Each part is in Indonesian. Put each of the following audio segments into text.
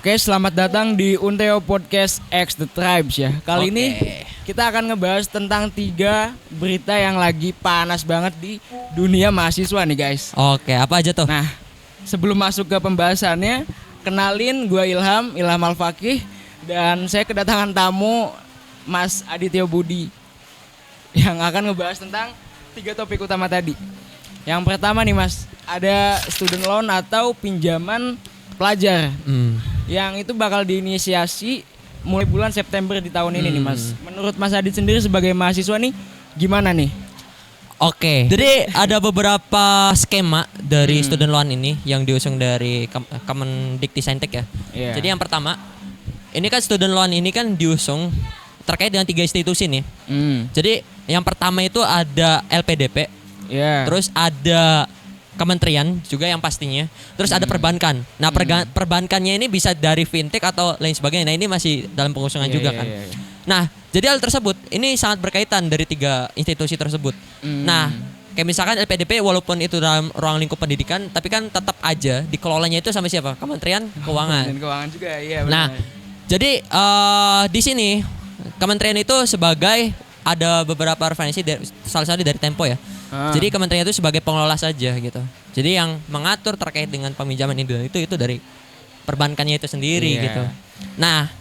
Oke, selamat datang di Unteo Podcast X The Tribes ya. Kali ini kita akan ngebahas tentang 3 berita yang lagi panas banget di dunia mahasiswa nih guys. Oke, apa aja tuh? Nah, sebelum masuk ke pembahasannya, kenalin gue Ilham Al-Fakih, dan saya kedatangan tamu Mas Adityo Budi yang akan ngebahas tentang 3 topik utama tadi. Yang pertama nih Mas, ada student loan atau pinjaman pelajar. Yang itu bakal diinisiasi mulai bulan September di tahun ini nih Mas. Menurut Mas Adit sendiri sebagai mahasiswa nih gimana nih? Oke. Jadi ada beberapa skema dari student loan ini yang diusung dari Kemendikbudristek ya. Yeah. Jadi yang pertama, ini kan student loan ini kan diusung terkait dengan 3 institusi nih. Jadi yang pertama itu ada LPDP, terus ada kementerian juga yang pastinya, terus ada perbankan. Nah perbankannya ini bisa dari fintech atau lain sebagainya. Nah ini masih dalam pengusungan juga kan. Nah jadi hal tersebut ini sangat berkaitan dari 3 institusi tersebut. Nah kayak misalkan LPDP walaupun itu dalam ruang lingkup pendidikan, tapi kan tetap aja dikelolanya itu sama siapa? Kementerian Keuangan. Dan keuangan juga, iya benar. Nah jadi di sini kementerian itu sebagai ada beberapa referensi salah satu dari Tempo ya. Jadi kementerian itu sebagai pengelola saja gitu. Jadi yang mengatur terkait dengan peminjaman itu dari perbankannya itu sendiri gitu. Nah,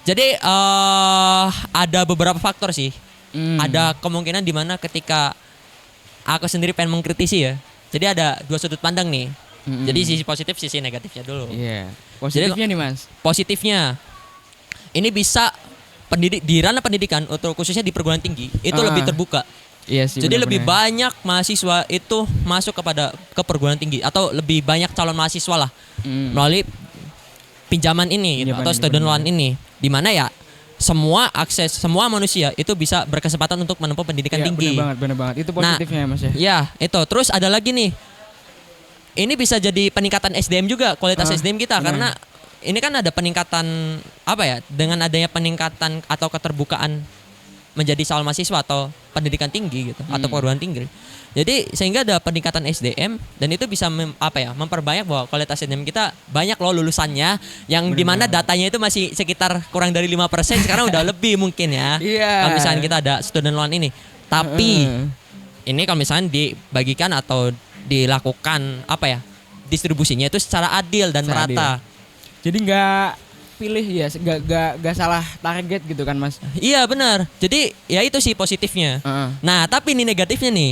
jadi ada beberapa faktor sih. Ada kemungkinan di mana ketika aku sendiri pengen mengkritisi ya. Jadi ada 2 sudut pandang nih. Jadi sisi positif, sisi negatifnya dulu. Positifnya nih Mas. Positifnya ini bisa di ranah pendidikan atau khususnya di perguruan tinggi itu lebih terbuka. Iya sih. Jadi lebih banyak mahasiswa itu masuk ke perguruan tinggi atau lebih banyak calon mahasiswa lah melalui pinjaman ini gitu, atau student loan ini, di mana ya semua manusia itu bisa berkesempatan untuk menempuh pendidikan tinggi. Benar banget. Itu positifnya Mas ya. Ya, itu. Terus ada lagi nih. Ini bisa jadi peningkatan SDM juga, kualitas SDM kita karena ini kan ada peningkatan dengan adanya peningkatan atau keterbukaan menjadi calon mahasiswa atau pendidikan tinggi gitu atau perguruan tinggi. Jadi sehingga ada peningkatan SDM dan itu bisa memperbanyak bahwa kualitas SDM kita banyak loh lulusannya yang dimana datanya itu masih sekitar kurang dari 5%, sekarang udah lebih mungkin ya. Kalau misalnya kita ada student loan ini. Tapi ini kalau misalnya dibagikan atau dilakukan distribusinya itu secara adil dan merata. Jadi nggak pilih ya, nggak salah target gitu kan Mas. Iya benar. Jadi ya itu sih positifnya. Nah tapi ini negatifnya nih.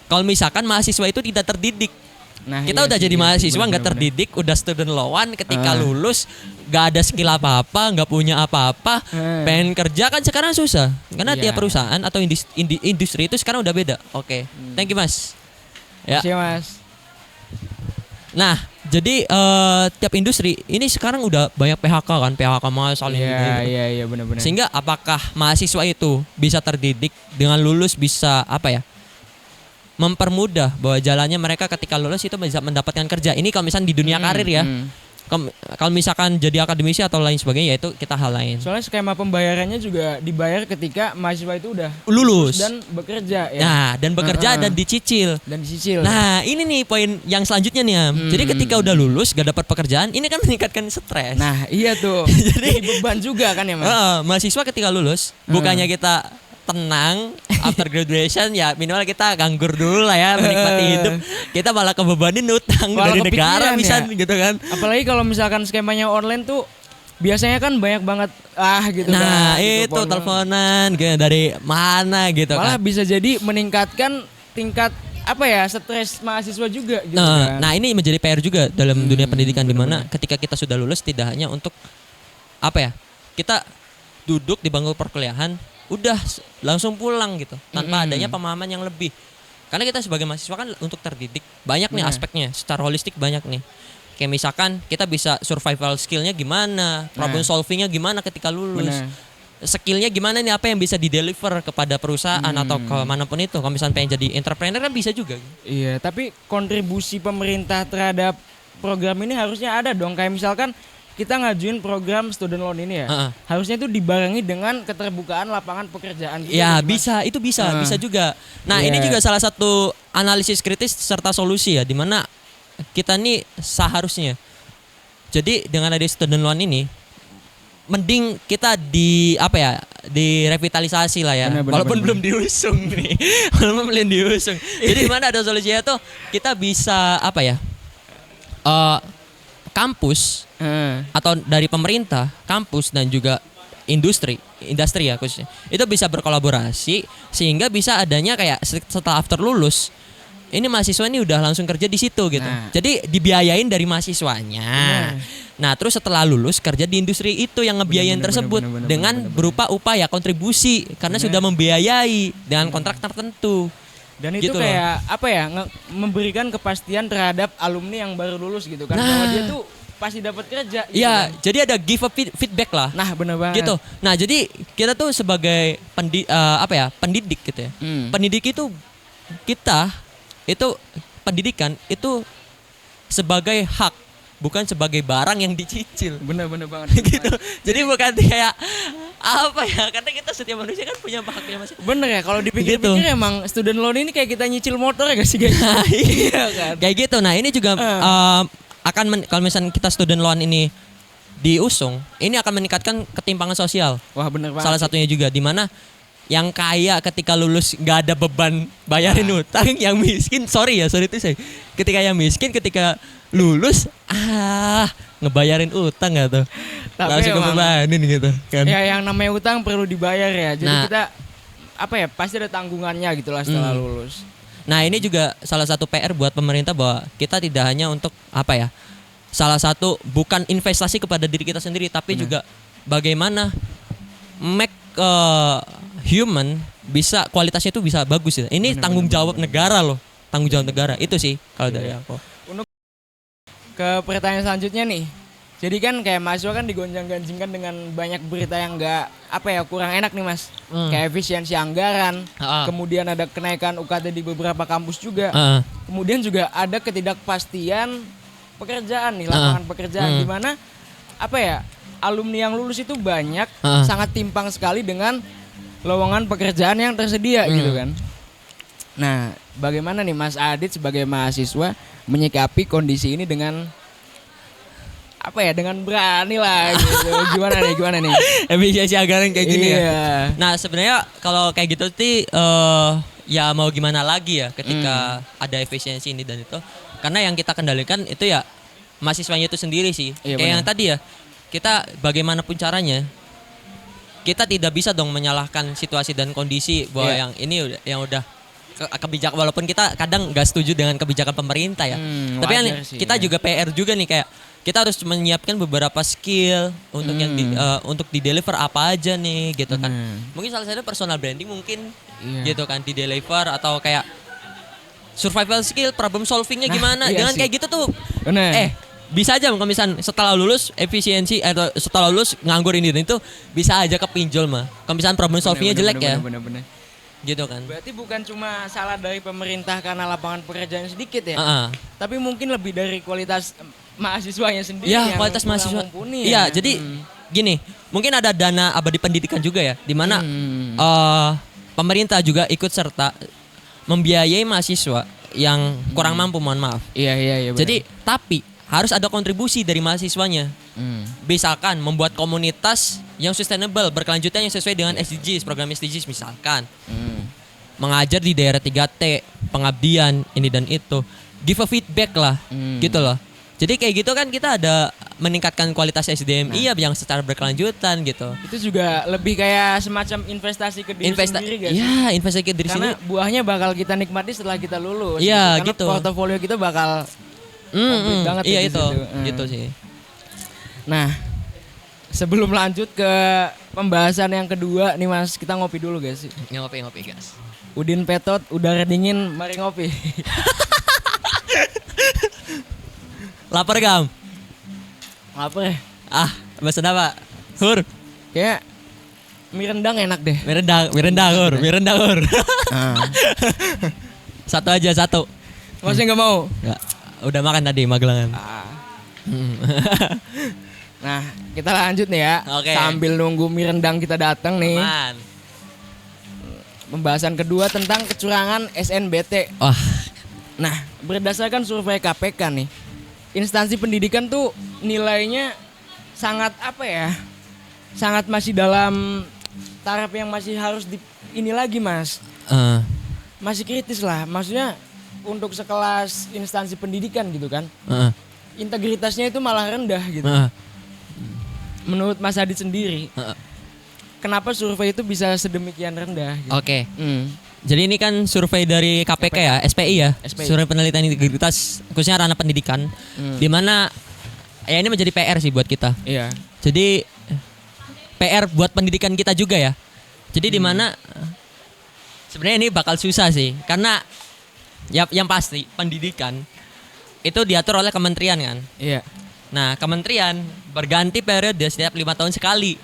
Kalau misalkan mahasiswa itu tidak terdidik. Nah, kita udah jadi mahasiswa nggak terdidik, udah student loan, ketika lulus nggak ada skill apa-apa, nggak punya apa-apa, pengen kerja kan sekarang susah. Karena tiap perusahaan atau industri itu sekarang udah beda. Oke. Thank you Mas. Ya. Terima kasih Mas. Nah, jadi tiap industri ini sekarang udah banyak PHK kan, PHK massal ini. Iya, benar-benar. Sehingga apakah mahasiswa itu bisa terdidik dengan lulus bisa mempermudah bahwa jalannya mereka ketika lulus itu bisa mendapatkan kerja. Ini kalau misalnya di dunia karir ya. Kalau misalkan jadi akademisi atau lain sebagainya ya itu kita hal lain. Soalnya skema pembayarannya juga dibayar ketika mahasiswa itu udah lulus dan bekerja ya. Nah, dan bekerja dan dicicil. Nah, ini nih poin yang selanjutnya nih Am. Jadi ketika udah lulus gak dapat pekerjaan, ini kan meningkatkan stres. Nah, iya tuh. Jadi beban juga kan ya Mas. Mahasiswa ketika lulus bukannya kita tenang after graduation ya minimal kita nganggur dulu lah ya, menikmati hidup, kita malah kebebanin utang dari negara misalnya gitu kan. Apalagi kalau misalkan skemanya online tuh biasanya kan banyak banget gitu kan. Nah itu teleponan dari mana gitu malah kan, bisa jadi meningkatkan tingkat stres mahasiswa juga gitu kan. Nah ini menjadi PR juga dalam dunia pendidikan, di mana ketika kita sudah lulus tidak hanya untuk kita duduk di bangku perkuliahan udah langsung pulang gitu tanpa adanya pemahaman yang lebih. Karena kita sebagai mahasiswa kan untuk terdidik banyak nih aspeknya, secara holistik banyak nih. Kayak misalkan kita bisa survival skillnya gimana, problem solvingnya gimana ketika lulus, skillnya gimana nih, apa yang bisa di-deliver kepada perusahaan atau kemanapun itu. Kalau misalnya pengen jadi entrepreneur kan bisa juga. Iya, tapi kontribusi pemerintah terhadap program ini harusnya ada dong. Kayak misalkan kita ngajuin program student loan ini ya, harusnya itu dibarengi dengan keterbukaan lapangan pekerjaan gitu. Ya bisa, itu bisa juga. Nah ini juga salah satu analisis kritis serta solusi ya, dimana kita nih seharusnya Jadi dengan ada student loan ini, mending kita direvitalisasi lah ya. Walaupun belum diusung nih. Walaupun belum diusung. Jadi mana ada solusinya tuh kita bisa kampus atau dari pemerintah, kampus dan juga industri ya khususnya. Itu bisa berkolaborasi sehingga bisa adanya kayak setelah after lulus ini mahasiswa ini udah langsung kerja di situ gitu. Jadi dibiayain dari mahasiswanya. Nah, terus setelah lulus kerja di industri itu yang ngebiayain tersebut dengan berupa upaya kontribusi karena sudah membiayai dengan kontrak tertentu. Dan itu gitu kayak memberikan kepastian terhadap alumni yang baru lulus gitu kan. Bahwa dia tuh pasti dapat kerja gitu. Iya, kan? jadi ada give a feedback lah. Nah, benar banget. Gitu. Nah, jadi kita tuh sebagai pendidik gitu ya. Pendidik itu kita itu pendidikan itu sebagai hak, bukan sebagai barang yang dicicil. Bener banget. Gitu. Jadi bukan kayak karena kita setiap manusia kan punya haknya masing. Bener ya, kalau dipikir-pikir emang student loan ini kayak kita nyicil motor ya gak sih guys? Iya kan. Kayak gitu. Nah, ini juga kalau misalnya kita student loan ini diusung, ini akan meningkatkan ketimpangan sosial. Wah, bener banget. Salah satunya juga di mana yang kaya ketika lulus nggak ada beban bayarin utang, yang miskin itu saya. Ketika yang miskin ketika lulus ngebayarin utang nggak tuh? Langsung kebebanin gitu kan. Ya yang namanya utang perlu dibayar ya. Jadi kita pasti ada tanggungannya gitu lah setelah lulus. Nah, ini juga salah satu PR buat pemerintah bahwa kita tidak hanya untuk salah satu bukan investasi kepada diri kita sendiri tapi juga bagaimana make human bisa kualitasnya itu bisa bagus ya. Ini tanggung jawab negara loh. Tanggung jawab negara itu sih kalau dari aku. Untuk ke pertanyaan selanjutnya nih. Jadi kan kayak mahasiswa kan digonjang-ganjingkan dengan banyak berita yang kurang enak nih Mas. Kayak efisiensi anggaran, kemudian ada kenaikan UKT di beberapa kampus juga. Kemudian juga ada ketidakpastian pekerjaan nih, lapangan pekerjaan di mana alumni yang lulus itu banyak, sangat timpang sekali dengan lowongan pekerjaan yang tersedia gitu kan. Nah, bagaimana nih Mas Adit sebagai mahasiswa menyikapi kondisi ini dengan dengan berani lah gitu. Gimana nih? Efisiensi anggaran kayak gini ya. Nah, sebenarnya kalau kayak gitu sih ya mau gimana lagi ya ketika ada efisiensi ini dan itu. Karena yang kita kendalikan itu ya mahasiswanya itu sendiri sih. Iya, kayak yang tadi ya. Kita bagaimanapun caranya kita tidak bisa dong menyalahkan situasi dan kondisi bahwa yang ini yang udah kebijakan, walaupun kita kadang nggak setuju dengan kebijakan pemerintah ya. Tapi kan kita juga PR juga nih, kayak kita harus menyiapkan beberapa skill untuk yang untuk di deliver apa aja nih gitu kan. Mungkin salah satu personal branding mungkin gitu kan di deliver, atau kayak survival skill, problem solvingnya gimana. Dengan kayak gitu tuh bisa aja kalau misalnya setelah lulus efisiensi atau setelah lulus nganggur ini dan itu bisa aja kepinjol mah. Kalau misalnya problem solvingnya jelek ya. Bener. Gitu kan. Berarti bukan cuma salah dari pemerintah karena lapangan pekerjaan sedikit ya. Tapi mungkin lebih dari kualitas mahasiswanya sendiri. Ya, kualitas mahasiswa. Iya, jadi gini, mungkin ada dana abadi pendidikan juga ya, di mana pemerintah juga ikut serta membiayai mahasiswa yang kurang mampu, mohon maaf. Iya. Jadi tapi harus ada kontribusi dari mahasiswanya. Misalkan membuat komunitas yang sustainable, berkelanjutan yang sesuai dengan SDGs, program SDGs misalkan. Mengajar di daerah 3T, pengabdian, ini dan itu. Give a feedback lah, gitu loh. Jadi kayak gitu kan kita ada meningkatkan kualitas SDM yang secara berkelanjutan gitu. Itu juga lebih kayak semacam investasi ke diri sendiri guys. Iya, investasi ke diri sendiri. Karena buahnya bakal kita nikmati setelah kita lulus. Iya, gitu. Portofolio kita bakal banget. Iya itu, gitu sih. Nah, sebelum lanjut ke pembahasan yang kedua nih Mas, kita ngopi dulu guys. Ngopi guys. Udin Petot, udara dingin, mari ngopi. Lapar Gam? Lapar ya? Bahasa apa? Hur? Kayak mie rendang enak deh. Mie rendang hur. Satu aja, satu. Masih gak mau? Gak. Udah makan tadi Magelangan. Nah, kita lanjut nih ya. Okay. Sambil nunggu mie rendang kita datang nih. Aman. Pembahasan kedua tentang kecurangan SNBT. Wah. Nah, berdasarkan survei KPK nih, instansi pendidikan tuh nilainya sangat apa ya? Sangat masih dalam taraf yang masih harus ini lagi, Mas. Masih kritis lah. Maksudnya untuk sekelas instansi pendidikan gitu kan. Integritasnya itu malah rendah gitu. Menurut Mas Adit sendiri. Kenapa survei itu bisa sedemikian rendah gitu? Oke. Jadi ini kan survei dari KPK ya, SPI ya. SPI. Survei penelitian integritas khususnya ranah pendidikan. Di mana ya ini menjadi PR sih buat kita. Iya. Jadi PR buat pendidikan kita juga ya. Jadi di mana sebenarnya ini bakal susah sih karena ya yang pasti pendidikan itu diatur oleh kementerian kan. Iya. Nah, kementerian berganti periode setiap 5 tahun sekali.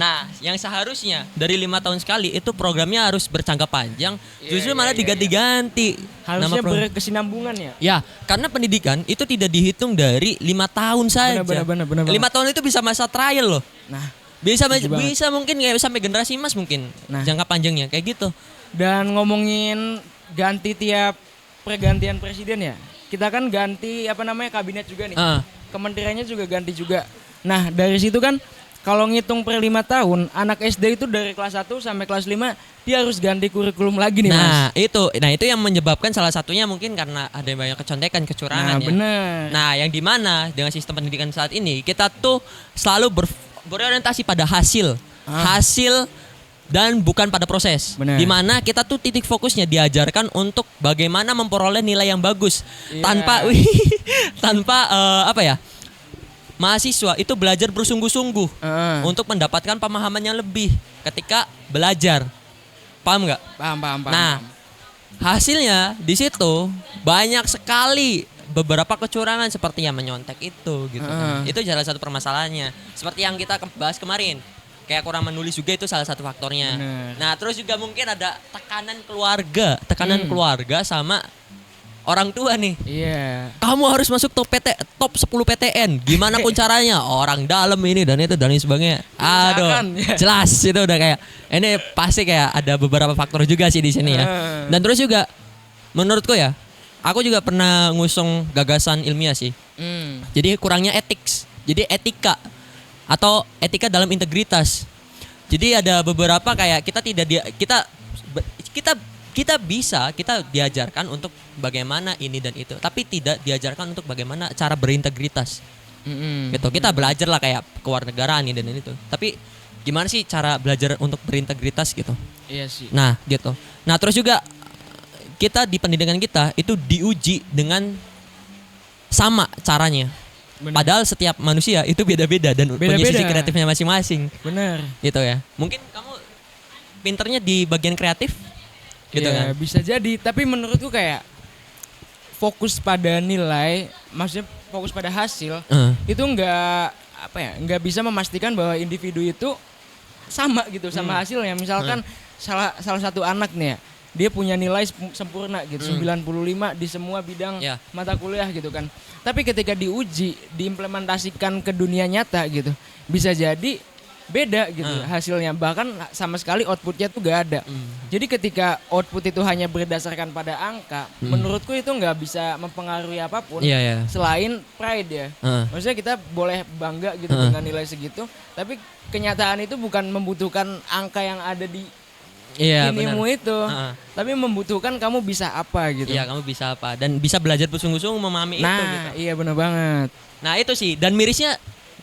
Nah, yang seharusnya dari 5 tahun sekali itu programnya harus berjangka panjang, justru malah iya. diganti-ganti. Harusnya program. berkesinambungan ya. Ya, karena pendidikan itu tidak dihitung dari 5 tahun saja. Benar. 5 tahun itu bisa masa trial loh. Nah, Bisa mungkin kayak sampai generasi emas mungkin. Nah. Jangka panjangnya kayak gitu. dan ngomongin ganti tiap pergantian presiden ya. Kita kan ganti kabinet juga nih. Kementeriannya juga ganti juga. Nah, dari situ kan kalau ngitung per 5 tahun, anak SD itu dari kelas 1 sampai kelas 5 dia harus ganti kurikulum lagi nih, Mas. Nah, itu yang menyebabkan salah satunya mungkin karena ada yang banyak kecontekan, kecurangan Nah, ya. bener. Nah, yang dimana dengan sistem pendidikan saat ini kita tuh selalu berorientasi pada hasil dan bukan pada proses. Bener. Dimana kita tuh titik fokusnya diajarkan untuk bagaimana memperoleh nilai yang bagus tanpa mahasiswa itu belajar bersungguh-sungguh untuk mendapatkan pemahaman yang lebih ketika belajar. Paham nggak? Paham. Nah, hasilnya di situ banyak sekali beberapa kecurangan seperti yang menyontek itu gitu kan. Itu salah satu permasalahannya. Seperti yang kita bahas kemarin. Kayak kurang menulis juga itu salah satu faktornya. Bener. Nah, terus juga mungkin ada tekanan keluarga sama orang tua nih. Iya. Kamu harus masuk top 10 PTN. Gimana pun caranya. Orang dalam ini dan itu dan lain sebagainya. Aduh. Ya. Jelas itu udah kayak ini pasti kayak ada beberapa faktor juga sih di sini ya. Dan terus juga menurutku ya, aku juga pernah ngusung gagasan ilmiah sih. Jadi kurangnya ethics. Jadi etika atau etika dalam integritas. Jadi ada beberapa kayak kita diajarkan untuk bagaimana ini dan itu, tapi tidak diajarkan untuk bagaimana cara berintegritas. Gitu. Kita belajar lah kayak kewarganegaraan ini dan itu. Tapi gimana sih cara belajar untuk berintegritas gitu? Iya sih. Nah, gitu. Nah, terus juga kita di pendidikan kita itu diuji dengan sama caranya. Bener. Padahal setiap manusia itu beda-beda dan punya sisi kreatifnya masing-masing. Bener. Gitu ya. Mungkin kamu pinternya di bagian kreatif gitu ya, kan. bisa jadi, tapi menurutku kayak fokus pada nilai, maksudnya fokus pada hasil, itu nggak bisa memastikan bahwa individu itu sama gitu sama hasilnya. Misalkan salah satu anak nih ya, dia punya nilai sempurna gitu, 95 di semua bidang mata kuliah gitu kan. Tapi ketika diuji, diimplementasikan ke dunia nyata gitu, bisa jadi beda gitu hasilnya. Bahkan sama sekali outputnya tuh gak ada. Jadi ketika output itu hanya berdasarkan pada angka, menurutku itu nggak bisa mempengaruhi apapun selain pride ya. Maksudnya kita boleh bangga gitu dengan nilai segitu, tapi kenyataan itu bukan membutuhkan angka yang ada di inimu itu, tapi membutuhkan kamu bisa apa gitu. Iya, kamu bisa apa dan bisa belajar bersungguh-sungguh memahami itu gitu. Nah, iya benar banget. Nah, itu sih. Dan mirisnya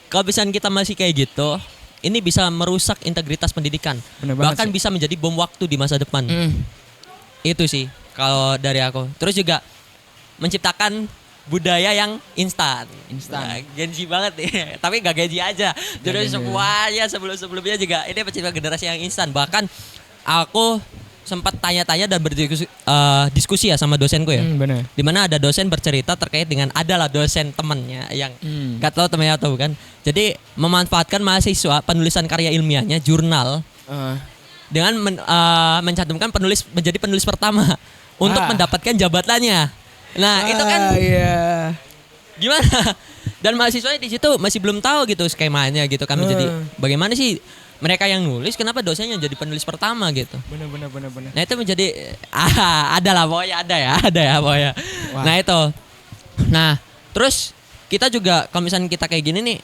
kalau misalnya kita masih kayak gitu, ini bisa merusak integritas pendidikan. Bahkan bisa menjadi bom waktu di masa depan. Itu sih kalau dari aku. Terus juga menciptakan budaya yang instan. Nah, Gen-Z banget nih. Tapi gak Gen-Z aja. Jadi semuanya sebelum-sebelumnya juga ini pencipta generasi yang instan. Bahkan aku sempat tanya-tanya dan berdiskusi ya sama dosenku ya. Bener. Dimana ada dosen bercerita terkait dengan adalah dosen temannya yang gak tahu temannya atau bukan. Jadi memanfaatkan mahasiswa penulisan karya ilmiahnya jurnal dengan mencantumkan menjadi penulis pertama untuk mendapatkan jabatannya. Nah itu kan gimana? Dan mahasiswanya di situ masih belum tahu gitu skemanya gitu kan. Jadi bagaimana sih mereka yang nulis, kenapa dosennya jadi penulis pertama gitu? Bener. Nah itu menjadi ada lah pokoknya ada ya pokoknya. Nah itu. Nah terus kita juga kalau misalnya kita kayak gini nih,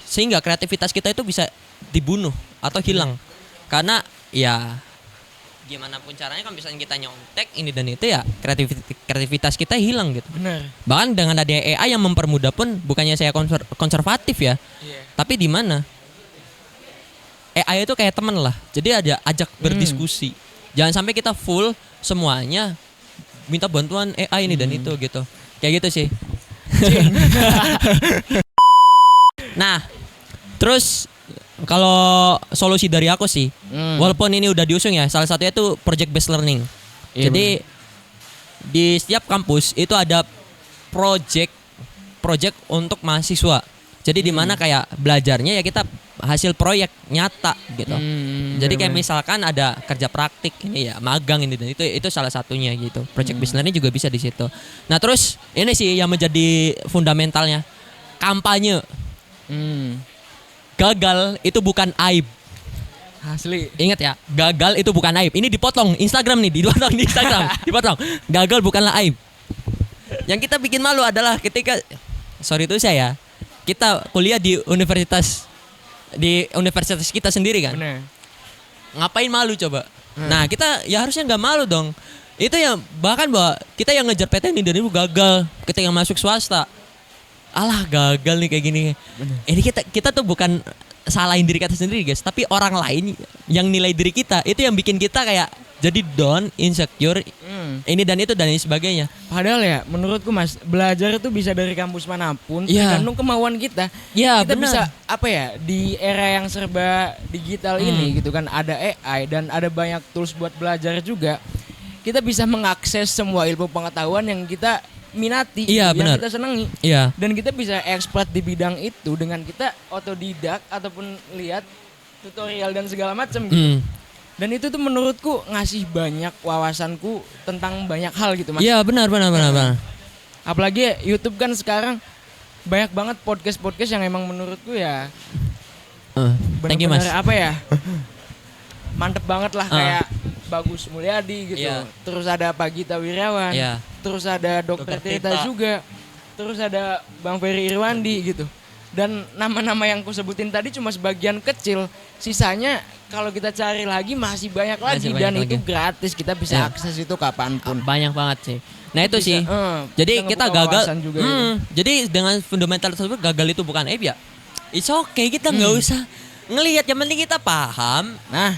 sehingga kreativitas kita itu bisa dibunuh atau hilang. Karena ya gimana pun caranya kalau misalnya kita nyontek ini dan itu ya kreativitas kita hilang gitu. Benar. Bahkan dengan adanya AI yang mempermudah pun bukannya saya konservatif ya. Iya. Tapi di mana AI itu kayak teman lah. Jadi ajak berdiskusi. Jangan sampai kita full semuanya minta bantuan AI ini dan itu gitu. Kayak gitu sih. Nah, terus kalau solusi dari aku sih, walaupun ini udah diusung ya, salah satunya itu project based learning. Iya, Jadi di setiap kampus itu ada project untuk mahasiswa. Jadi di mana kayak belajarnya ya kita hasil proyek nyata gitu. Jadi kayak misalkan ada kerja praktik ini ya, magang ini dan itu salah satunya gitu. Project based learning juga bisa di situ. Nah, terus ini sih yang menjadi fundamentalnya, kampanye. Gagal itu bukan aib. Asli. Ingat ya, gagal itu bukan aib. Ini dipotong Instagram nih, dipotong di Instagram, dipotong. Gagal bukanlah aib. Yang kita bikin malu adalah ketika kita kuliah di universitas kita sendiri kan. Bener. Ngapain malu coba? Nah, kita ya harusnya nggak malu dong. Itu yang bahkan bahwa kita yang ngejar PTN dari dulu gagal ketika masuk swasta. Alah gagal nih kayak gini. Bener. Ini kita tuh bukan salahin diri kita sendiri guys, tapi orang lain yang nilai diri kita itu yang bikin kita kayak jadi down, insecure, ini dan itu dan lain sebagainya. Padahal ya menurutku Mas, belajar itu bisa dari kampus manapun, Iya. tergantung kemauan kita. Iya, Kita benar. bisa di era yang serba digital ini gitu kan, ada AI dan ada banyak tools buat belajar juga. Kita bisa mengakses semua ilmu pengetahuan yang kita minati, Iya, yang benar. kita senangi. Iya. Dan kita bisa expert di bidang itu dengan kita otodidak ataupun lihat tutorial dan segala macam gitu. Dan itu tuh menurutku ngasih banyak wawasanku tentang banyak hal gitu Mas. Iya, benar. Apalagi YouTube kan sekarang banyak banget podcast yang emang menurutku ya Thank you, Mas. benar-benar apa ya? Mantep banget lah kayak Bagus Mulyadi gitu. Iya. Terus ada Pagita Wirawan. Iya. Terus ada Dokter Tirta juga. Terus ada Bang Ferry Irwandi gitu. Dan nama-nama yang ku sebutin tadi cuma sebagian kecil. Sisanya kalau kita cari lagi masih banyak lagi banyak dan lagi. itu gratis, kita bisa Iya. akses itu kapanpun. Banyak banget sih. Nah itu Bisa, sih. Jadi bisa kita ngebuka gagal. wawasan juga ya. Jadi dengan fundamental tersebut gagal itu bukan aib ya. It's okay, kita nggak usah ngelihat, yang penting kita paham Nah,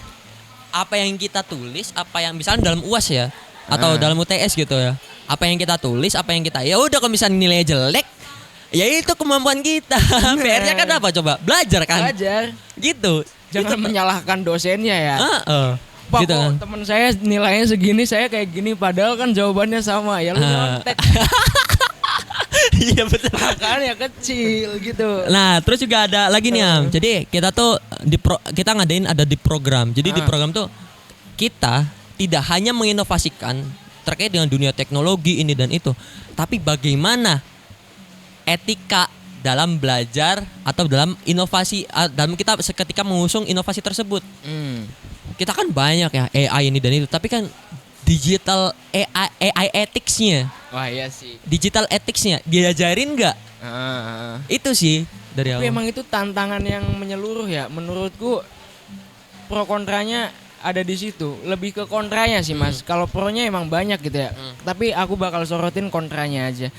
apa yang kita tulis, apa yang misalnya dalam UAS ya atau dalam UTS gitu ya. Apa yang kita tulis, apa yang kita ya udah kalau misalnya nilainya jelek, ya itu kemampuan kita. PR-nya kan apa coba? Belajar kan? belajar. Gitu. Jangan menyalahkan dosennya ya. Pak, Gitu kok kan. temen saya nilainya segini, saya kayak gini, padahal kan jawabannya sama. Ya lu nyontek. Iya betul. Makanya kecil gitu. Nah, terus juga ada lagi nih Am. Jadi kita tuh kita ngadain ada di program. Jadi di program tuh kita tidak hanya menginovasikan terkait dengan dunia teknologi ini dan itu, tapi bagaimana etika dalam belajar atau dalam inovasi, dalam kita ketika mengusung inovasi tersebut. Kita kan banyak ya AI ini dan itu, tapi kan digital AI ethics-nya, Wah iya sih. digital ethics-nya diajarin nggak? Itu sih dari Tapi awal. emang itu tantangan yang menyeluruh ya. Menurutku pro kontranya ada di situ. Lebih ke kontranya sih Mas. Kalau pronya emang banyak gitu ya. Tapi aku bakal sorotin kontranya aja.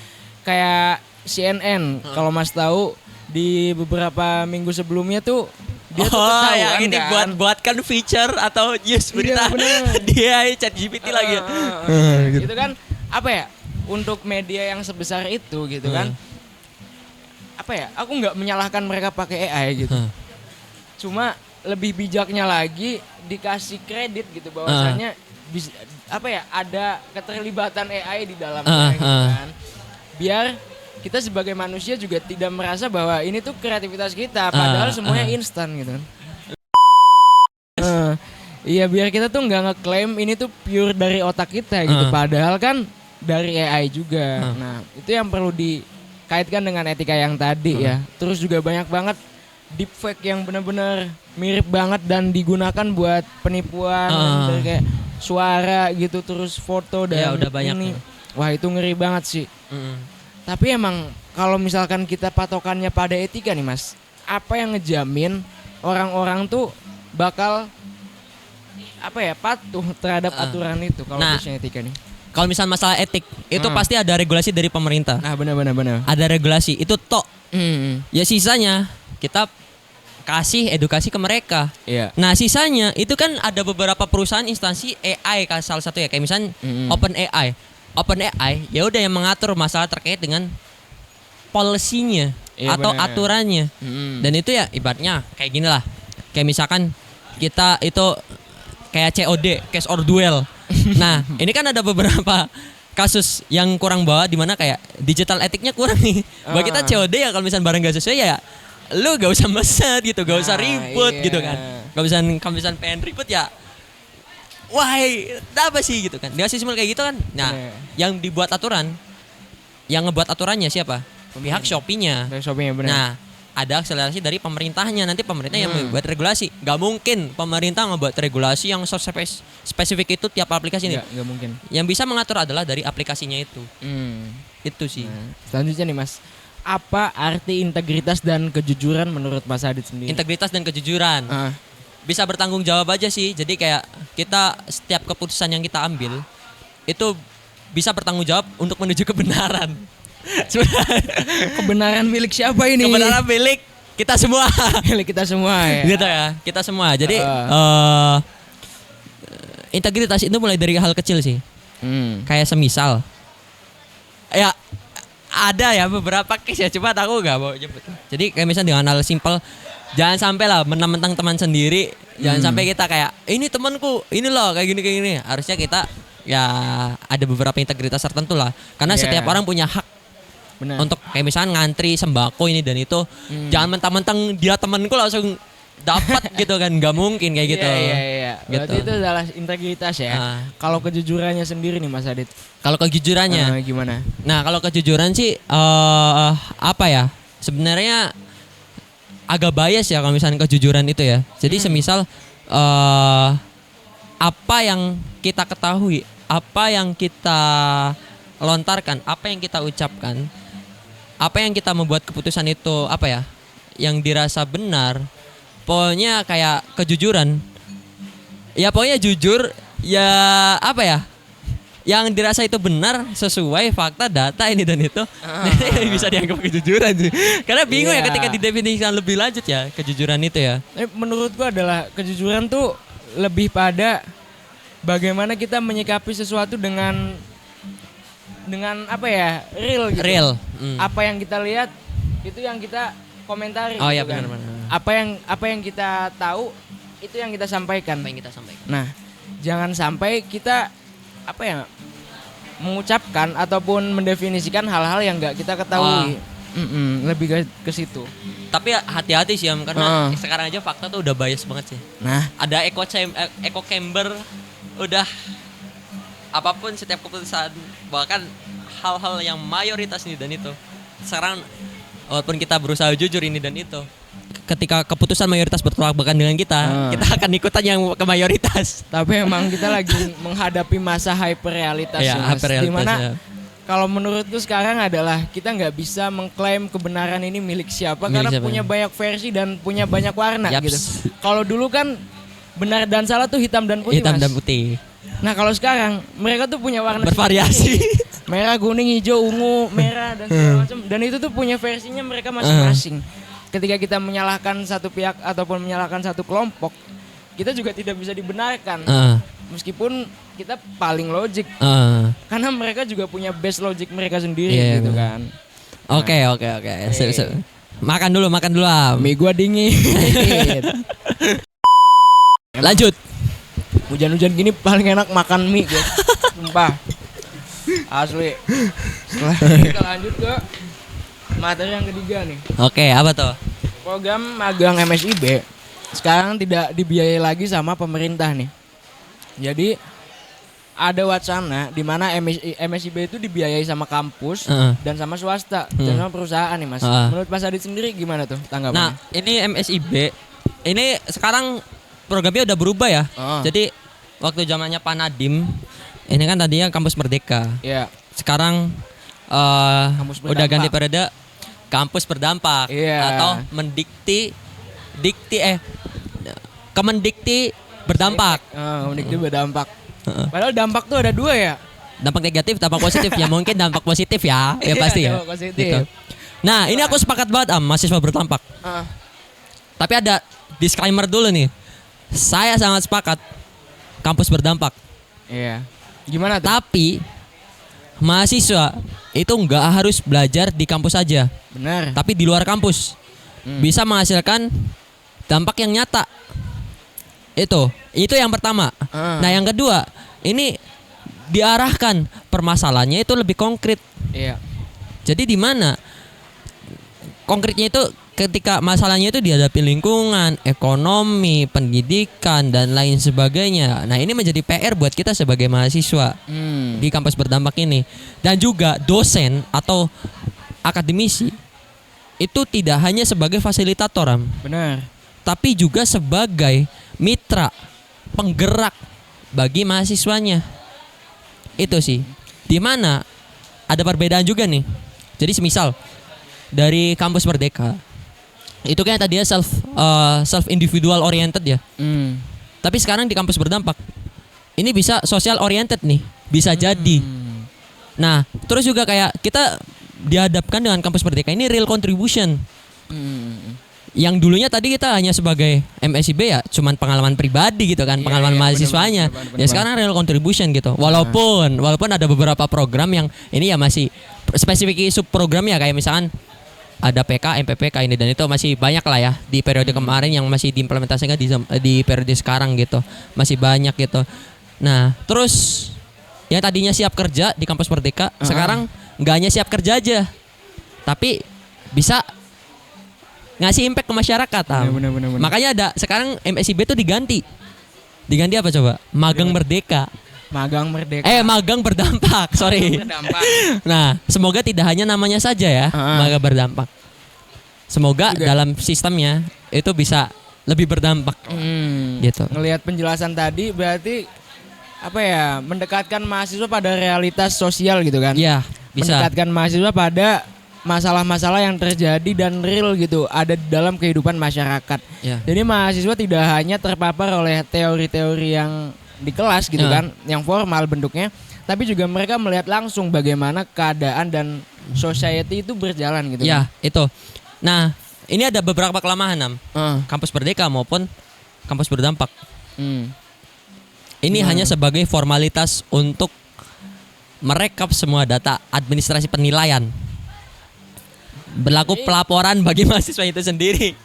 Kayak CNN, kalau Mas tahu di beberapa minggu sebelumnya tuh dia tuh ketahuan yang ini kan. buatkan feature atau news berita bener. dia ChatGPT lagi. Itu kan apa ya? Untuk media yang sebesar itu gitu kan. Apa ya? Aku nggak menyalahkan mereka pakai AI gitu. Cuma lebih bijaknya lagi dikasih kredit gitu bahwasannya bisa, apa ya? Ada keterlibatan AI di dalamnya gitu kan. Biar kita sebagai manusia juga tidak merasa bahwa ini tuh kreativitas kita, padahal semuanya instan gitu kan. Iya, biar kita tuh nggak ngeklaim ini tuh pure dari otak kita gitu, padahal kan dari AI juga. Nah, itu yang perlu dikaitkan dengan etika yang tadi ya. Terus juga banyak banget deepfake yang benar-benar mirip banget dan digunakan buat penipuan dari kayak suara gitu, terus foto dan Ya, udah banyak ini. ya. Wah, itu ngeri banget sih. Tapi emang kalau misalkan kita patokannya pada etika nih Mas, apa yang ngejamin orang-orang tuh bakal patuh terhadap aturan itu kalau khususnya etika nih? Kalau misalnya masalah etik, itu pasti ada regulasi dari pemerintah. Nah, benar. Ada regulasi, itu tok. Ya sisanya kita kasih edukasi ke mereka. Iya. Nah sisanya itu kan ada beberapa perusahaan instansi AI salah satu ya, kayak misalnya OpenAI. OpenAI ya udah yang mengatur masalah terkait dengan policy-nya atau aturannya. Dan itu ya ibaratnya kayak gini lah. Kayak misalkan kita itu kayak COD, Case or Duel. Nah, ini kan ada beberapa kasus yang kurang bawa di mana kayak digital etiknya kurang nih. Buat kita COD ya kalau misalnya barang gak sesuai ya lu gak usah meset gitu, gak usah ribut gitu kan. Kalau misalnya pengen ribut ya why, apa sih gitu kan. Dia simpel kayak gitu kan. Nah, yang dibuat aturan, yang ngebuat aturannya siapa? Pihak Shopee-nya. Benar. Nah, ada akselerasi dari pemerintahnya. Nanti pemerintah yang membuat regulasi. Gak mungkin pemerintah ngebuat regulasi yang spesifik itu tiap aplikasi nih. Gak mungkin. Yang bisa mengatur adalah dari aplikasinya itu. Itu sih. Nah, selanjutnya nih Mas, apa arti integritas dan kejujuran menurut Mas Adit sendiri? Integritas dan kejujuran. Bisa bertanggung jawab aja sih. Jadi kayak kita setiap keputusan yang kita ambil itu bisa bertanggung jawab untuk menuju kebenaran. Kebenaran milik siapa ini? Kebenaran milik kita semua. Milik kita semua ya. Gitu ya, kita semua. Jadi integritas itu mulai dari hal kecil sih. Kayak semisal ya ada ya beberapa case ya, cuma aku gak mau nyebut. Jadi kayak misalnya dengan hal simpel, jangan sampai lah mentang-mentang teman sendiri, jangan sampai kita kayak ini temanku, ini loh kayak gini. Harusnya kita ya ada beberapa integritas tertentu lah. Karena setiap orang punya hak. Bener. Untuk kayak misalnya ngantri sembako ini dan itu. Jangan mentang-mentang dia temanku langsung dapat gitu kan, nggak mungkin kayak gitu. Iya. Berarti gitu. itu adalah integritas ya. Kalau kejujurannya sendiri nih Mas Adit. Kalau kejujurannya gimana? Nah, kalau kejujuran sih apa ya? Sebenarnya agak bias ya kalau misalnya kejujuran itu ya. Jadi semisal apa yang kita ketahui, apa yang kita lontarkan, apa yang kita ucapkan, apa yang kita membuat keputusan itu apa ya? Yang dirasa benar. Pokoknya kayak kejujuran. Ya pokoknya jujur ya apa ya? Yang dirasa itu benar sesuai fakta, data ini dan itu. Bisa dianggap kejujuran sih. Karena bingung ya ketika didefinisikan lebih lanjut ya kejujuran itu ya. Menurutku adalah kejujuran tuh lebih pada bagaimana kita menyikapi sesuatu dengan apa ya? Real gitu. Real. Apa yang kita lihat itu yang kita komentari. Oh iya gitu kan. benar. Apa yang kita tahu itu yang kita sampaikan. Nah, jangan sampai kita apa ya? Mengucapkan ataupun mendefinisikan hal-hal yang enggak kita ketahui. Lebih ke situ. Tapi hati-hati sih karena sekarang aja fakta tuh udah bias banget sih. Nah, ada echo chamber udah apapun setiap keputusan, bahkan hal-hal yang mayoritas ini dan itu. Sekarang walaupun kita berusaha jujur ini dan itu, ketika keputusan mayoritas bertolak belakang dengan kita akan ikutan yang ke mayoritas. Tapi emang kita lagi menghadapi masa hyperrealitas ya, dimana kalau menurutku sekarang adalah kita nggak bisa mengklaim kebenaran ini milik siapa karena punya banyak versi dan punya banyak warna gitu. Kalau dulu kan benar dan salah tuh hitam dan putih. Dan putih. Nah kalau sekarang mereka tuh punya warna bervariasi. Merah, kuning, hijau, ungu, merah dan segala macam. Dan itu tuh punya versinya mereka masing-masing. Ketika kita menyalahkan satu pihak ataupun menyalahkan satu kelompok, kita juga tidak bisa dibenarkan. Meskipun kita paling logik. Karena mereka juga punya base logik mereka sendiri gitu kan. Oke. Makan dulu Mie gua dingin. Lanjut. Hujan-hujan gini paling enak makan mie guys. Sumpah. Asli. Setelah kita lanjut ke materi yang ketiga nih. Oke, apa tuh? Program magang MSIB sekarang tidak dibiayai lagi sama pemerintah nih. Jadi ada wacana di mana MSIB itu dibiayai sama kampus dan sama swasta dan sama perusahaan nih Mas. Menurut Mas Adit sendiri gimana tuh tanggapannya? Nah, ini MSIB ini sekarang programnya udah berubah ya. Jadi waktu zamannya Pak Nadiem ini kan tadinya kampus Merdeka. Iya. Sekarang Kampus udah berdampak. ganti periode kampus berdampak Iya. atau Kemendikti berdampak. Unik dia berdampak. Padahal dampak tuh ada 2 ya. Dampak negatif, dampak positif ya mungkin dampak positif ya Iya, pasti ya. dampak positif. Gitu. Nah ini aku sepakat banget mahasiswa berdampak. Ah, Tapi ada disclaimer dulu nih. Saya sangat sepakat kampus berdampak. iya. Gimana tuh? Tapi mahasiswa itu nggak harus belajar di kampus saja, Benar. tapi di luar kampus bisa menghasilkan dampak yang nyata. Itu yang pertama. Ah. Nah yang kedua, ini diarahkan permasalahannya itu lebih konkret. Iya. Jadi di mana konkretnya itu ketika masalahnya itu dihadapi lingkungan, ekonomi, pendidikan dan lain sebagainya. Nah, ini menjadi PR buat kita sebagai mahasiswa di kampus berdampak ini. Dan juga dosen atau akademisi itu tidak hanya sebagai fasilitator, Benar. tapi juga sebagai mitra penggerak bagi mahasiswanya. Itu sih. Di mana ada perbedaan juga nih. Jadi semisal dari kampus Merdeka itu kan tadinya self individual oriented ya. Tapi sekarang di kampus berdampak ini bisa social oriented nih, bisa jadi. Nah, terus juga kayak kita dihadapkan dengan kampus Merdeka ini real contribution. Yang dulunya tadi kita hanya sebagai MSIB ya, cuman pengalaman pribadi gitu kan, Iya, pengalaman iya, mahasiswanya. bener-bener. Ya sekarang real contribution gitu. Walaupun ada beberapa program yang ini ya masih spesifik sub program ya, kayak misalkan ada PK, MPPK ini, dan itu masih banyak lah ya di periode kemarin yang masih diimplementasikan di periode sekarang gitu. Masih banyak gitu. Nah, terus yang tadinya siap kerja di kampus Merdeka, sekarang nggak hanya siap kerja aja, tapi bisa ngasih impact ke masyarakat. Bener. Makanya ada sekarang MSIB itu diganti apa coba? Magang Merdeka. Magang Merdeka. Magang berdampak. Sorry. Berdampak. Nah, semoga tidak hanya namanya saja ya, magang berdampak. Semoga Juga. dalam sistemnya itu bisa lebih berdampak. Gitu. Ngelihat penjelasan tadi berarti apa ya? Mendekatkan mahasiswa pada realitas sosial gitu kan? Iya, bisa. Mendekatkan mahasiswa pada masalah-masalah yang terjadi dan real gitu, ada di dalam kehidupan masyarakat. Ya. Jadi mahasiswa tidak hanya terpapar oleh teori-teori yang di kelas gitu kan, yang formal bentuknya, tapi juga mereka melihat langsung bagaimana keadaan dan society itu berjalan gitu. Ya, itu. Nah, ini ada beberapa kelemahan kampus Merdeka maupun kampus berdampak. Ini hanya sebagai formalitas untuk merekap semua data administrasi penilaian. Berlaku pelaporan bagi mahasiswa itu sendiri.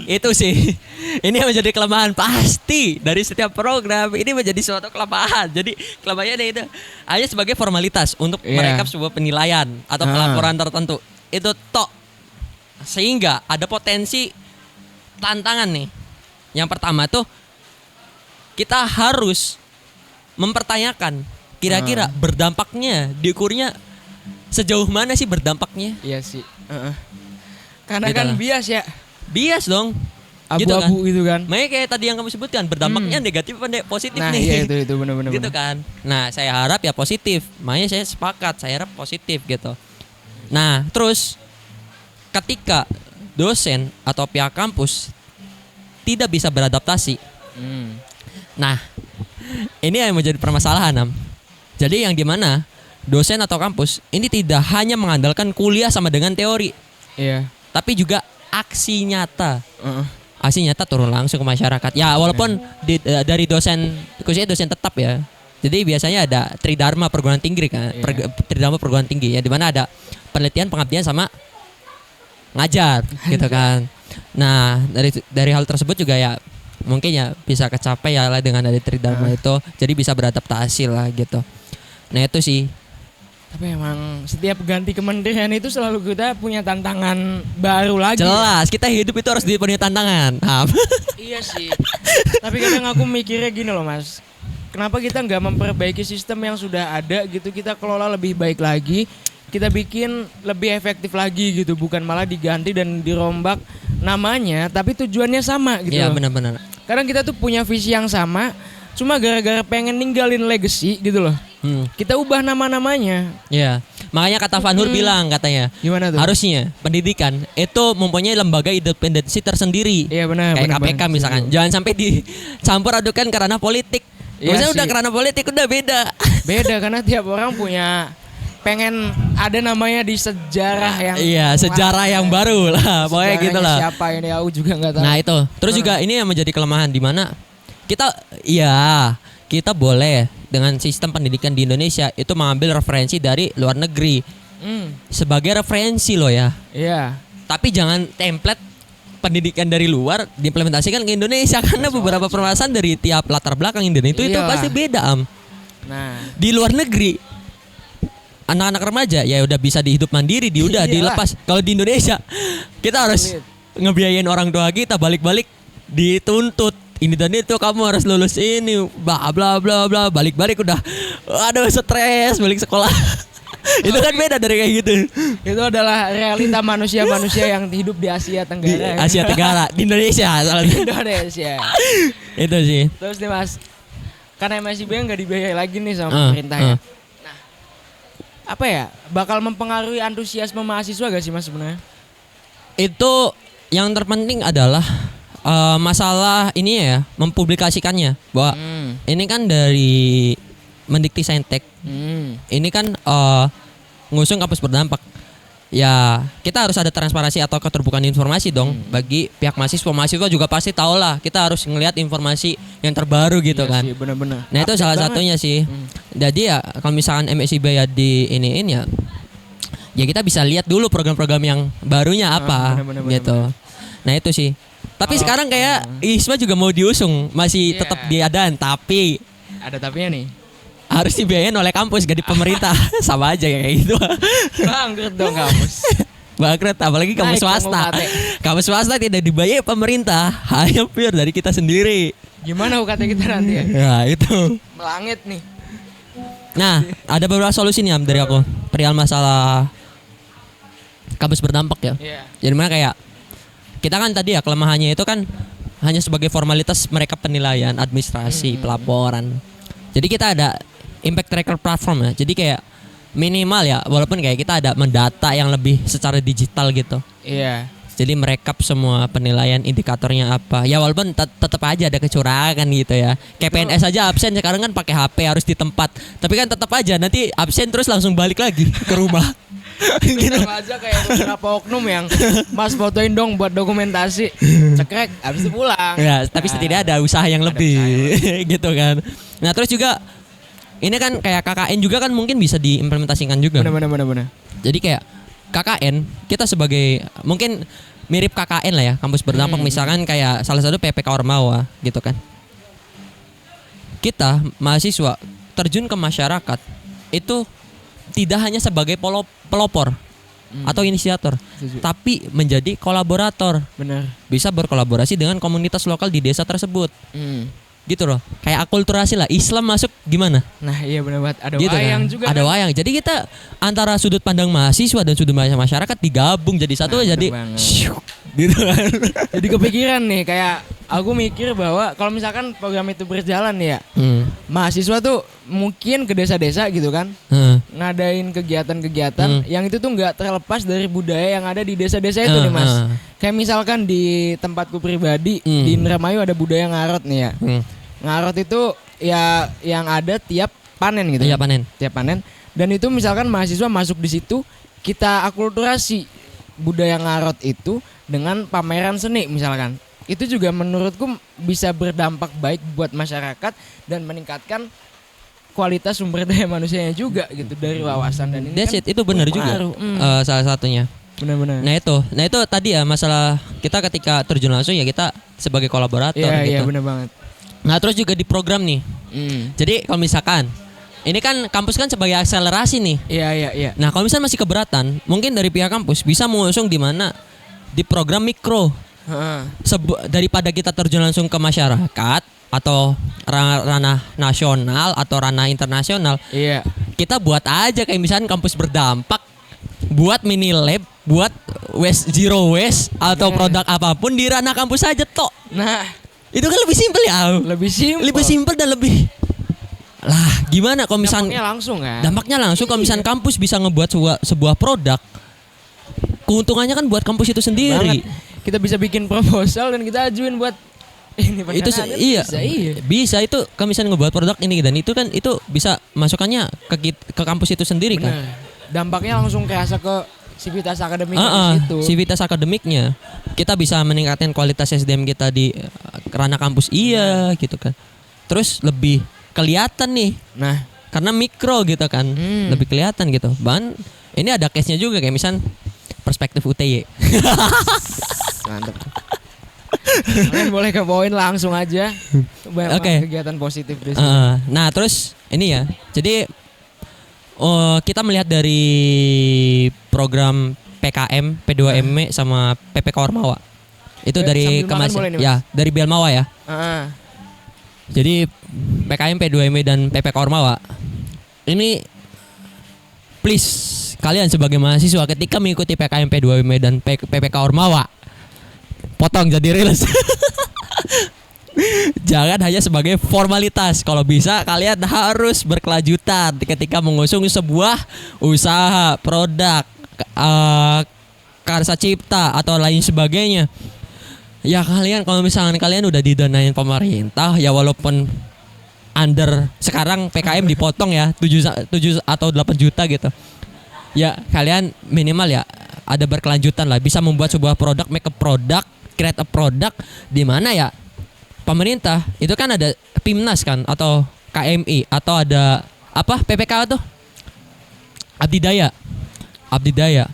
Itu sih. Ini yang menjadi kelemahan pasti dari setiap program. Ini menjadi suatu kelemahan. Jadi kelemahannya itu hanya sebagai formalitas untuk merekap sebuah penilaian atau pelaporan tertentu. Itu tok. Sehingga ada potensi tantangan nih. Yang pertama tuh kita harus mempertanyakan kira-kira berdampaknya, diukurnya sejauh mana sih berdampaknya? Iya sih. Karena Gitu kan lah. bias ya, Bias dong. abu-abu gitu kan. Makanya kayak tadi yang kamu sebutkan, berdampaknya negatif apa positif Nah, nih. iya itu benar-benar. Gitu kan. Nah, saya harap ya positif. Makanya saya sepakat, saya harap positif gitu. Nah, terus ketika dosen atau pihak kampus tidak bisa beradaptasi. Nah, ini yang menjadi permasalahan, Jadi yang dimana dosen atau kampus ini tidak hanya mengandalkan kuliah sama dengan teori, Iya. tapi juga aksi nyata. Aksi nyata turun langsung ke masyarakat. Ya walaupun dari dosen, khususnya dosen tetap ya. Jadi biasanya ada Tridharma perguruan tinggi kan, Tridharma perguruan tinggi ya, di mana ada penelitian, pengabdian sama ngajar gitu kan. Nah, dari hal tersebut juga ya mungkin ya bisa kecapai ya lah dengan ada Tridharma itu. Jadi bisa beradaptasi lah gitu. Nah, itu sih. Tapi emang setiap ganti kementerian itu selalu kita punya tantangan baru lagi. Jelas, kita hidup itu harus dipenuhi tantangan. Iya sih. Tapi kadang aku mikirnya gini loh Mas. Kenapa kita nggak memperbaiki sistem yang sudah ada gitu, kita kelola lebih baik lagi, kita bikin lebih efektif lagi gitu, bukan malah diganti dan dirombak namanya, tapi tujuannya sama gitu. Iya, loh. benar-benar. Kadang kita tuh punya visi yang sama, cuma gara-gara pengen ninggalin legacy gitu loh. Kita ubah nama-namanya. Iya. Makanya kata Van Hur bilang katanya, Gimana tuh? harusnya pendidikan itu mempunyai lembaga independensi tersendiri. Iya benar. Kayak benar, KPK benar. misalkan. Jangan sampai dicampur adukan karena politik. Iya Maksudnya udah sih. karena politik udah beda. Beda karena tiap orang punya pengen ada namanya di sejarah yang Iya, sejarah yang baru lah. Pokoknya Sejarahnya gitu lah. Siapa ini aku juga nggak tahu. Nah itu, terus juga ini yang menjadi kelemahan di mana kita boleh dengan sistem pendidikan di Indonesia itu mengambil referensi dari luar negeri sebagai referensi loh ya. Iya. Tapi jangan template pendidikan dari luar diimplementasikan ke Indonesia karena beberapa permasalahan dari tiap latar belakang Indonesia itu Iyalah. pasti beda Nah, Di luar negeri anak-anak remaja ya udah bisa dihidup mandiri, Iyalah. dilepas. Kalau di Indonesia kita harus Sulit. ngebiayain orang tua kita balik-balik dituntut ini dan itu, kamu harus lulus ini bla bla bla bla, balik-balik udah aduh stres balik sekolah. Itu kan beda dari kayak gitu. itu adalah realita manusia-manusia yang hidup di Asia Di Tenggara. Asia Tenggara, di Indonesia salah Di satu. Indonesia. Itu sih. Terus nih Mas, karena MSIB nggak dibiayai lagi nih sama pemerintah ya. Nah, apa ya? Bakal mempengaruhi antusiasme mahasiswa gak sih Mas sebenarnya? Itu yang terpenting adalah masalah ini ya, mempublikasikannya bahwa ini kan dari Mendikti-Saintek. Ini kan ngusung kampus berdampak. Ya, kita harus ada transparansi atau keterbukaan informasi dong bagi pihak mahasiswa. Mahasiswa juga pasti tahu lah, kita harus ngelihat informasi yang terbaru gitu Iya kan. sih, bener-bener. Nah, itu Update salah banget. satunya sih. Jadi ya kalau misalkan MSIB ya di iniin ya kita bisa lihat dulu program-program yang barunya apa bener-bener, gitu. Nah, itu sih. Tapi sekarang kayak ISMA juga mau diusung, masih Iya. tetap diadain tapi Ada tapinya nih. harus dibiayain oleh kampus, gak di pemerintah. Sama aja kayak gitu. Bangkrut dong kampus. Bangkrut, apalagi kampus Naik dong swasta. UKT. Kampus swasta tidak dibayar pemerintah, hanya pure dari kita sendiri. Gimana UKT kita nanti ya? Ya itu. Melangit nih. Nah, ada beberapa solusi nih Am, dari aku perihal masalah kampus berdampak ya. Iya. Jadi mana kayak kita kan tadi ya kelemahannya itu kan hanya sebagai formalitas mereka penilaian, administrasi, pelaporan. Jadi kita ada impact tracker platform ya. Jadi kayak minimal ya, walaupun kayak kita ada mendata yang lebih secara digital gitu. Iya. Jadi merekap semua penilaian indikatornya apa. Ya walaupun tetap aja ada kecurangan gitu ya. Kayak PNS aja absen sekarang kan pakai HP harus di tempat. Tapi kan tetap aja nanti absen terus langsung balik lagi ke rumah. Gitu. Sama aja kayak beberapa oknum yang Mas fotoin dong buat dokumentasi. Cekrek habis itu pulang. Ya, tapi setidaknya ada usaha yang lebih gitu kan. Nah, terus juga ini kan kayak KKN juga kan mungkin bisa diimplementasikan juga. Bener. Jadi kayak KKN kita sebagai mungkin mirip KKN lah ya, kampus berdampak misalkan kayak salah satu PPK Ormawa gitu kan. Kita mahasiswa terjun ke masyarakat itu tidak hanya sebagai pelopor atau inisiator, Setuju. tapi menjadi kolaborator. Bener. Bisa berkolaborasi dengan komunitas lokal di desa tersebut. Gitu loh. Kayak akulturasi lah. Islam masuk gimana? Nah iya bener banget. Ada Gitu wayang kan? juga. Ada kan? wayang. Jadi kita antara sudut pandang mahasiswa dan sudut pandang masyarakat digabung jadi satu, Nah, jadi bener banget. syuk, gitu kan. Jadi kepikiran nih kayak aku mikir bahwa kalau misalkan program itu berjalan nih ya, mahasiswa tuh mungkin ke desa-desa gitu kan, ngadain kegiatan-kegiatan yang itu tuh nggak terlepas dari budaya yang ada di desa-desa itu nih Mas. Kayak misalkan di tempatku pribadi di Indramayu ada budaya ngarot nih ya. Ngarot itu ya yang ada tiap panen gitu. Iya, kan. panen. Tiap panen. Dan itu misalkan mahasiswa masuk di situ, kita akulturasi budaya ngarot itu dengan pameran seni misalkan. Itu juga menurutku bisa berdampak baik buat masyarakat dan meningkatkan kualitas sumber daya manusianya juga gitu dari wawasan dan ini That's kan it, itu benar juga. berpengaruh. Salah satunya. Benar-benar. Nah itu tadi ya masalah kita ketika terjun langsung ya kita sebagai kolaborator Iya gitu. benar banget. Nah terus juga di program nih. Jadi kalau misalkan ini kan kampus kan sebagai akselerasi nih. Iya. Nah kalau misalnya masih keberatan, mungkin dari pihak kampus bisa mengusung di mana di program mikro. Heeh. Daripada kita terjun langsung ke masyarakat atau ranah nasional atau ranah internasional, Iya. kita buat aja kayak misalnya kampus berdampak, buat mini lab, buat zero waste atau produk apapun di ranah kampus aja tok. Nah, Itu kan lebih simpel ya. lebih simpel. Lebih simpel dan lebih Lah, gimana kalau misalnya Dampaknya langsung kan. dampaknya langsung kalau misalnya kampus bisa ngebuat sebuah produk, keuntungannya kan buat kampus itu sendiri. Banget. Kita bisa bikin proposal dan kita ajuin buat ini Itu pendanaan, iya. iya. Bisa itu kalau misalnya ngebuat produk ini, dan itu kan itu bisa masukannya ke kampus itu sendiri kan. Bener. Dampaknya langsung kerasa ke sivitas akademik di situ. Sivitas akademiknya. Kita bisa meningkatkan kualitas SDM kita di ranah kampus gitu kan. Terus lebih kelihatan nih. Nah, Karena mikro gitu kan. Lebih kelihatan gitu. Bahkan ini ada case-nya juga kayak misal perspektif UTY. mantap. Kalian boleh ke poin langsung aja. Banyak Oke. kegiatan positif di sini. Nah, terus ini ya. Jadi kita melihat dari program PKM, P2ME sama PPK Ormawa. Itu dari sambil makan boleh nih, Mas? ya, dari Bielmawa ya. Heeh. Jadi PKM, P2ME dan PPK Ormawa. Ini please kalian sebagai mahasiswa ketika mengikuti PKM, P2ME dan PPK Ormawa, potong jadi reels. Jangan hanya sebagai formalitas. Kalau bisa kalian harus berkelanjutan ketika mengusung sebuah usaha, produk, karsa cipta atau lain sebagainya. Ya kalian kalau misalnya kalian udah didanain pemerintah, ya walaupun under sekarang PKM dipotong ya 7 atau 8 juta gitu. Ya kalian minimal ya ada berkelanjutan lah, bisa membuat sebuah produk, make a product, create a product di mana ya pemerintah itu kan ada PIMNAS kan atau KMI atau ada apa PPK tuh Abdi Daya.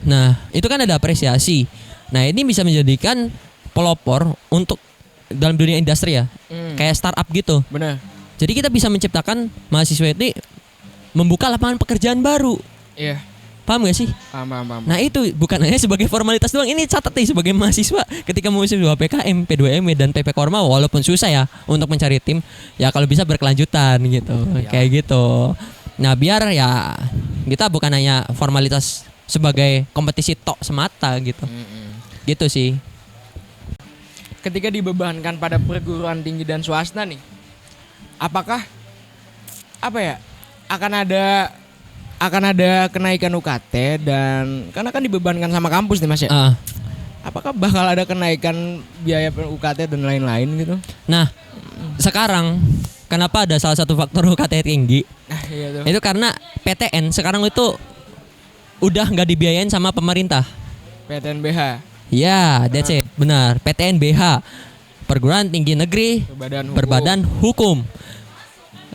Nah, itu kan ada apresiasi. Nah, ini bisa menjadikan pelopor untuk dalam dunia industri ya. Kayak startup gitu. Benar. Jadi kita bisa menciptakan mahasiswa ini membuka lapangan pekerjaan baru. Iya. Paham gak sih? Paham. Nah itu bukan hanya sebagai formalitas doang. Ini catat nih sebagai mahasiswa ketika mengusung dua PKM, P2ME dan PPK Ormawa, walaupun susah ya untuk mencari tim, ya kalau bisa berkelanjutan gitu. Kayak gitu. Nah biar ya kita bukan hanya formalitas sebagai kompetisi tok semata gitu. Gitu sih. Ketika dibebankan pada perguruan tinggi dan swasta nih, apakah akan ada kenaikan UKT, dan karena kan dibebankan sama kampus nih Mas ya. Apakah bakal ada kenaikan biaya UKT dan lain-lain gitu? Nah, sekarang kenapa ada salah satu faktor UKT tinggi? Nah, iya tuh. Itu karena PTN sekarang itu udah nggak dibiayain sama pemerintah. PTNBH, Ya, that's it. Benar. PTNBH, Perguruan Tinggi Negeri Berbadan Hukum.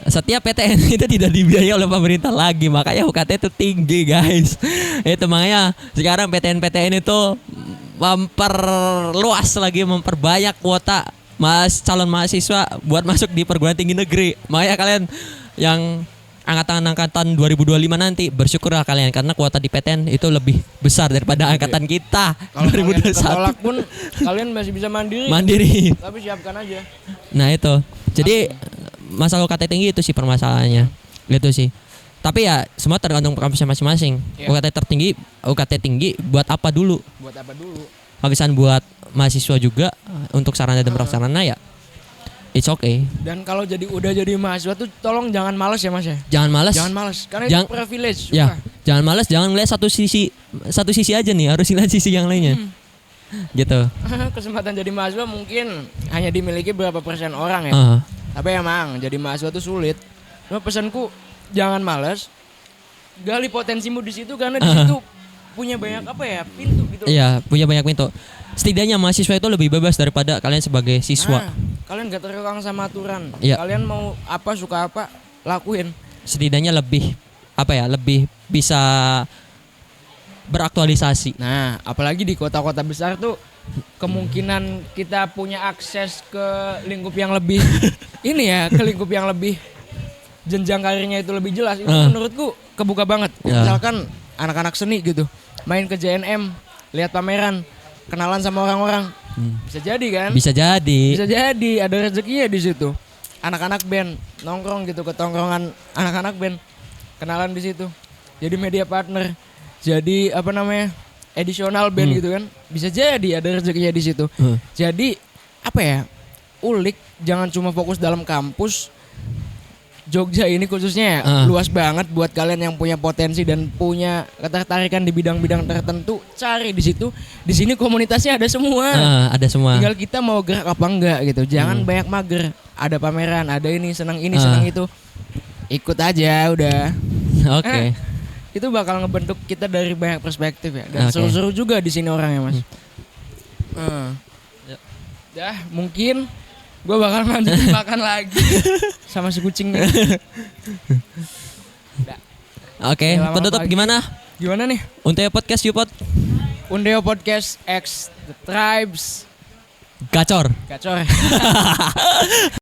Setiap PTN itu tidak dibiayai oleh pemerintah lagi, makanya UKT itu tinggi guys. Itu makanya sekarang PTN itu memperluas lagi, memperbanyak kuota calon mahasiswa buat masuk di perguruan tinggi negeri. Makanya kalian yang angkatan 2025 nanti bersyukurlah kalian karena kuota di PTN itu lebih besar daripada angkatan kita. Kalau kalian 2021 tertolak pun kalian masih bisa mandiri. Tapi siapkan aja. Nah itu. Jadi masalah UKT tinggi itu sih permasalahannya. Gitu sih. Tapi ya semua tergantung kampusnya masing-masing. Yeah. UKT tinggi buat apa dulu? Habisan buat mahasiswa juga untuk sarana dan prasarana ya. It's okay. Dan kalau udah jadi mahasiswa tuh tolong jangan malas ya Mas ya. Jangan malas karena itu privilege. Ya, jangan malas, jangan ngeliat satu sisi aja nih, harus lihat sisi yang lainnya. Gitu. Kesempatan jadi mahasiswa mungkin hanya dimiliki berapa persen orang ya. Tapi emang jadi mahasiswa tuh sulit. Cuma pesanku jangan malas. Gali potensimu di situ karena di situ punya banyak pintu gitu. Iya, punya banyak pintu. Setidaknya mahasiswa itu lebih bebas daripada kalian sebagai siswa. Kalian gak terkekang sama aturan. Iya. Kalian mau apa, suka apa, lakuin. Setidaknya lebih bisa beraktualisasi. Nah, apalagi di kota-kota besar tuh kemungkinan kita punya akses ke lingkup yang lebih ke lingkup yang lebih jenjang karirnya itu lebih jelas. Itu menurutku kebuka banget. Misalkan anak-anak seni gitu, main ke JNM, lihat pameran, kenalan sama orang-orang. Bisa jadi kan? Bisa jadi ada rezekinya di situ. Anak-anak band nongkrong gitu ke tongkrongan anak-anak band, kenalan di situ. Jadi media partner. Jadi additional band gitu kan. Bisa jadi ada rezekinya di situ. Jadi ulik, jangan cuma fokus dalam kampus. Jogja ini khususnya ya luas banget buat kalian yang punya potensi dan punya ketertarikan di bidang-bidang tertentu, cari di situ. Di sini komunitasnya ada semua. Ada semua. Tinggal kita mau gerak apa enggak gitu. Jangan banyak mager. Ada pameran, ada ini senang itu. Ikut aja udah. Oke. Itu bakal ngebentuk kita dari banyak perspektif ya. Dan seru-seru juga di sini orangnya, Mas. Dah, mungkin gue bakal lanjutin makan lagi sama si kucingnya. Oke, penutup gimana? Gimana nih? Unteo Podcast Yupot. Undeo Podcast X The Tribes. Gacor. Gacor.